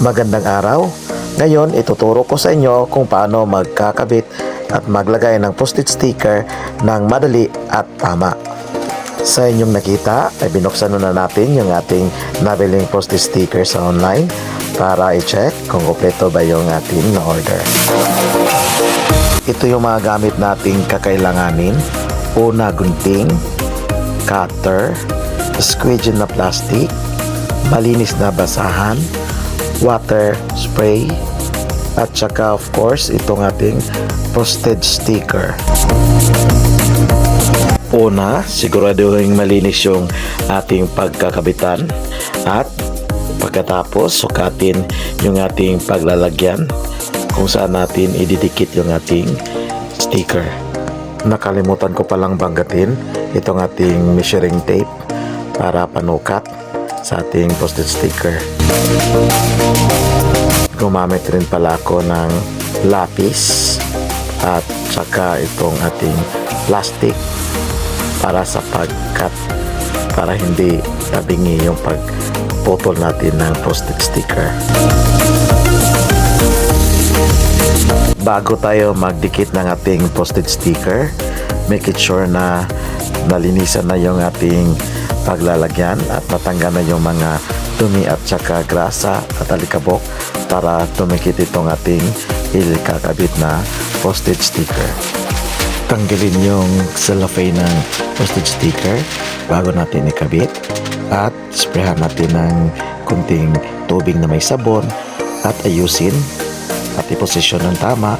Magandang araw. Ngayon, ituturo ko sa inyo kung paano magkakabit at maglagay ng post-it sticker ng madali at tama. Sa inyong nakita, ay binuksan na natin yung ating nabiling post-it sticker sa online para i-check kung kompleto ba yung ating na-order. Ito yung mga gamit nating kakailanganin. Una, gunting, cutter, squeegee na plastic, malinis na basahan, water spray, at saka of course itong ating postage sticker. Una, siguraduhin malinis yung ating pagkakabitan at pagkatapos sukatin yung ating paglalagyan kung saan natin ididikit yung ating sticker. Nakalimutan ko palang banggatin itong ating measuring tape para panukat sa ating postage sticker. Gumamit rin pala ako ng lapis at saka itong ating plastic para sa pagkat para hindi tabingi yung pagputol natin ng postage sticker. Bago tayo magdikit ng ating postage sticker, make it sure na nalinisan na yung ating paglalagyan at natanggal na yung mga dumi at saka grasa at alikabok para tumikit itong ating ikakabit na postage sticker. Tanggalin yung cellophane ng postage sticker bago natin ikabit at sprayhan natin ng kunting tubig na may sabon at ayusin at iposisyon ng tama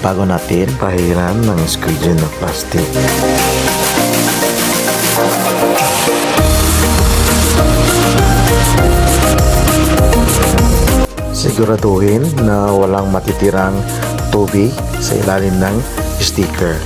bago natin pahiran ng squeegee na plastic. Siguraduhin na walang matitirang tubig sa ilalim ng sticker.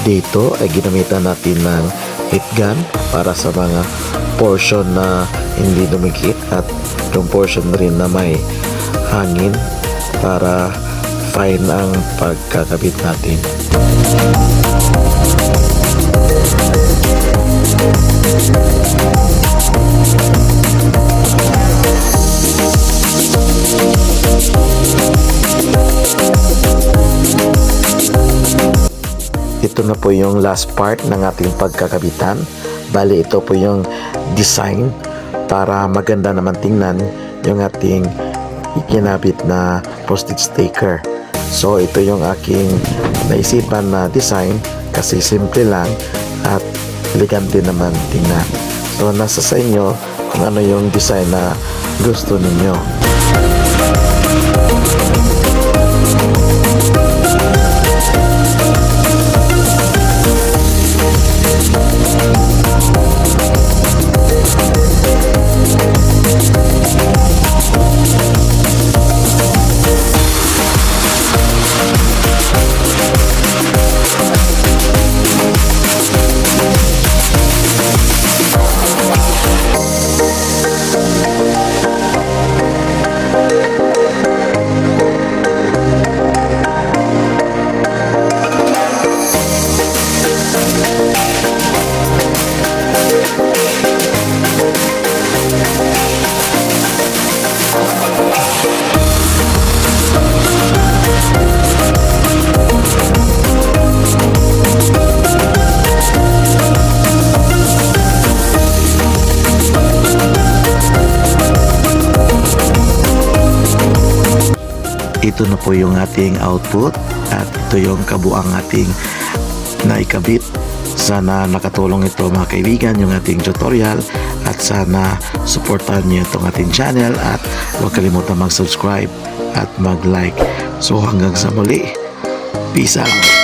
Dito ay ginamitan natin ng heat gun para sa mga portion na hindi dumikit at yung portion rin na may hangin para fine ang pagkakabit natin. Ito na po yung last part ng ating pagkakabitan. Bali, ito po yung design para maganda naman tingnan yung ating ikinabit na postage sticker. So, ito yung aking naisipan na design kasi simple lang at elegante naman tingnan. So, nasa sa inyo kung ano yung design na gusto ninyo. ito na po yung ating output at ito yung kabuang ating naikabit. Sana nakatulong ito mga kaibigan yung ating tutorial at sana supportan niyo itong ating channel at huwag kalimutan mag-subscribe at mag-like. So hanggang sa muli, peace out!